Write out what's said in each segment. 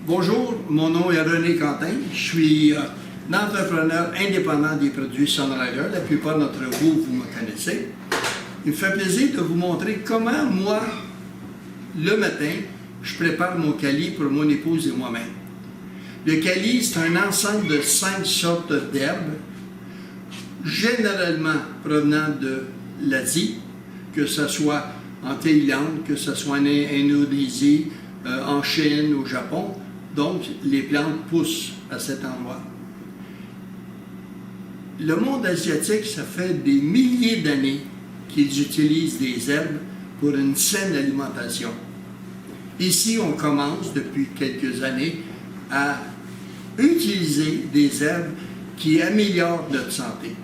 Bonjour, mon nom est René Quentin. Je suis entrepreneur indépendant des produits Sunrider. La plupart d'entre vous, vous me connaissez. Il me fait plaisir de vous montrer comment, moi, le matin, je prépare mon Kali pour mon épouse et moi-même. Le Kali, c'est un ensemble de 5 sortes d'herbes, généralement provenant de l'Asie, que ce soit en Thaïlande, que ce soit en Indonésie, en Chine, au Japon. Donc, les plantes poussent à cet endroit. Le monde asiatique, ça fait des milliers d'années qu'ils utilisent des herbes pour une saine alimentation. Ici, on commence depuis quelques années à utiliser des herbes qui améliorent notre santé.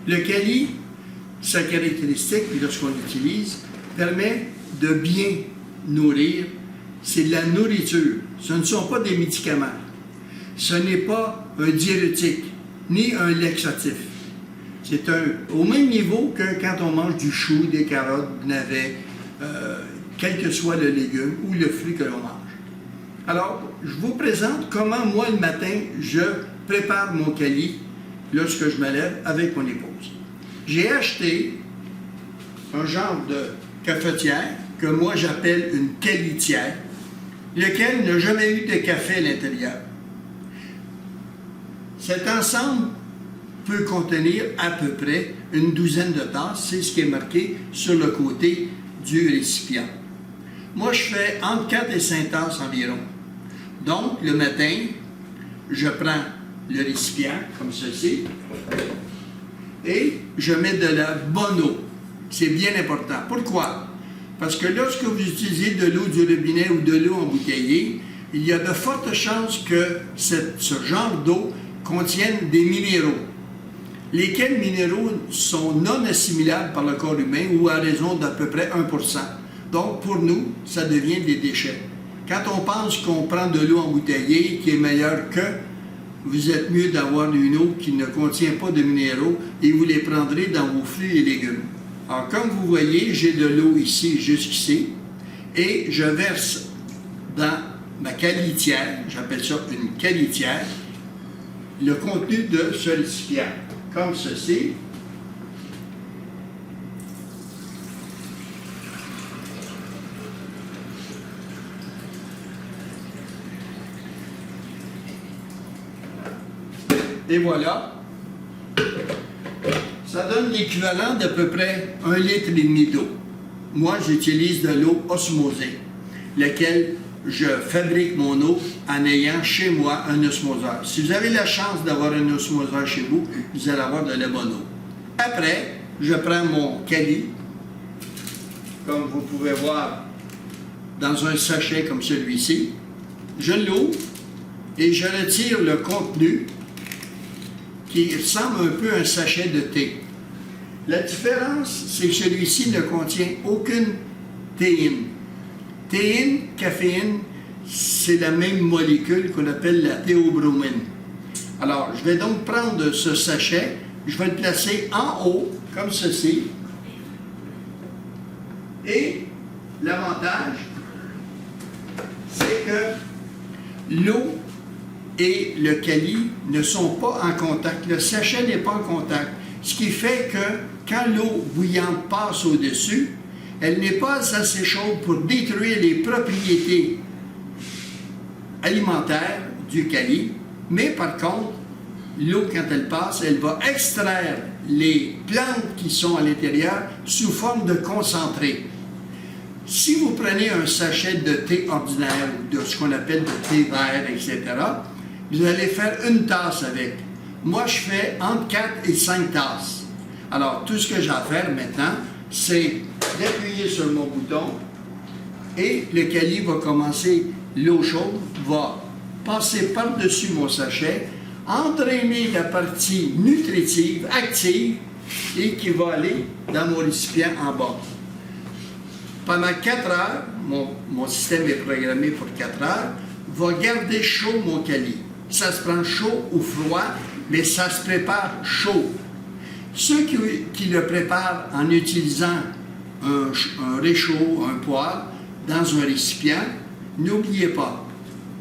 Le Kali, sa caractéristique, lorsqu'on l'utilise, permet de bien nourrir. C'est de la nourriture. Ce ne sont pas des médicaments. Ce n'est pas un diurétique, ni un laxatif. C'est au même niveau que quand on mange du chou, des carottes, du navet, quel que soit le légume ou le fruit que l'on mange. Alors, je vous présente comment moi, le matin, je prépare mon Kali lorsque je me lève avec mon épouse. J'ai acheté un genre de cafetière que moi j'appelle une calitière, lequel n'a jamais eu de café à l'intérieur. Cet ensemble peut contenir à peu près une douzaine de tasses, c'est ce qui est marqué sur le côté du récipient. Moi, je fais entre 4 et 5 tasses environ. Donc, le matin, je prends le récipient, comme ceci, et je mets de la bonne eau. C'est bien important. Pourquoi? Parce que lorsque vous utilisez de l'eau du robinet ou de l'eau embouteillée, il y a de fortes chances que ce genre d'eau contienne des minéraux, lesquels minéraux sont non assimilables par le corps humain ou à raison d'à peu près 1%. Donc, pour nous, ça devient des déchets. Quand on pense qu'on prend de l'eau embouteillée qui est meilleure que, vous êtes mieux d'avoir une eau qui ne contient pas de minéraux et vous les prendrez dans vos fruits et légumes. Alors, comme vous voyez, j'ai de l'eau ici jusqu'ici et je verse dans ma calitière, j'appelle ça une calitière, le contenu de ce récipient, comme ceci. Et voilà. Ça donne l'équivalent d'à peu près 1,5 litre d'eau. Moi, j'utilise de l'eau osmosée, laquelle je fabrique mon eau en ayant chez moi un osmoseur. Si vous avez la chance d'avoir un osmoseur chez vous, vous allez avoir de la bonne eau. Après, je prends mon Kali, comme vous pouvez voir, dans un sachet comme celui-ci. Je l'ouvre et je retire le contenu qui ressemble un peu à un sachet de thé. La différence, c'est que celui-ci ne contient aucune théine. Théine, caféine, c'est la même molécule qu'on appelle la théobromine. Alors, je vais donc prendre ce sachet, je vais le placer en haut, comme ceci. Et l'avantage, c'est que l'eau et le Kali ne sont pas en contact. Le sachet n'est pas en contact. Ce qui fait que quand l'eau bouillante passe au-dessus, elle n'est pas assez chaude pour détruire les propriétés alimentaires du Kali, mais par contre, l'eau, quand elle passe, elle va extraire les plantes qui sont à l'intérieur sous forme de concentré. Si vous prenez un sachet de thé ordinaire, ou de ce qu'on appelle de thé vert, etc., vous allez faire une tasse avec. Moi, je fais entre 4 et 5 tasses. Alors, tout ce que j'ai à faire maintenant, c'est d'appuyer sur mon bouton et le Kali va commencer, l'eau chaude va passer par-dessus mon sachet, entraîner la partie nutritive, active, et qui va aller dans mon récipient en bas. Pendant 4 heures, mon système est programmé pour 4 heures, va garder chaud mon Kali. Ça se prend chaud ou froid, mais ça se prépare chaud. Ceux qui le préparent en utilisant un réchaud, un poêle, dans un récipient, n'oubliez pas,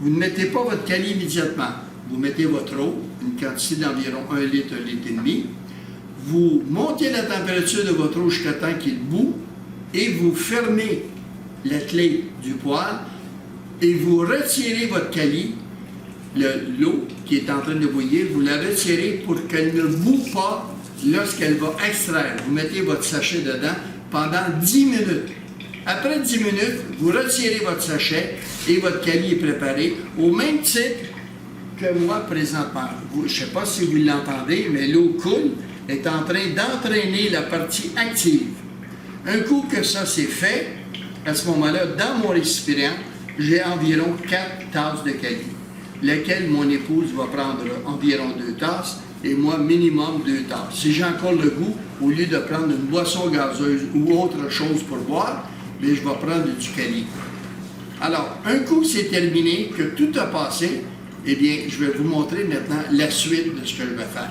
vous ne mettez pas votre cali immédiatement. Vous mettez votre eau, une quantité d'environ 1 litre, 1 litre et demi. Vous montez la température de votre eau jusqu'à temps qu'il bout et vous fermez la clé du poêle et vous retirez votre cali, l'eau qui est en train de bouillir, vous la retirez pour qu'elle ne boue pas lorsqu'elle va extraire. Vous mettez votre sachet dedans pendant 10 minutes. Après 10 minutes, vous retirez votre sachet et votre cali est préparé au même titre que moi présentement. Je ne sais pas si vous l'entendez, mais l'eau coule, est en train d'entraîner la partie active. Un coup que ça c'est fait, à ce moment-là, dans mon récipient, j'ai environ 4 tasses de cali, lesquelles mon épouse va prendre environ 2 tasses et moi minimum 2 tasses. Si j'ai encore le goût, au lieu de prendre une boisson gazeuse ou autre chose pour boire, mais je vais prendre du cali. Alors, un coup c'est terminé, que tout a passé, eh bien, je vais vous montrer maintenant la suite de ce que je vais faire.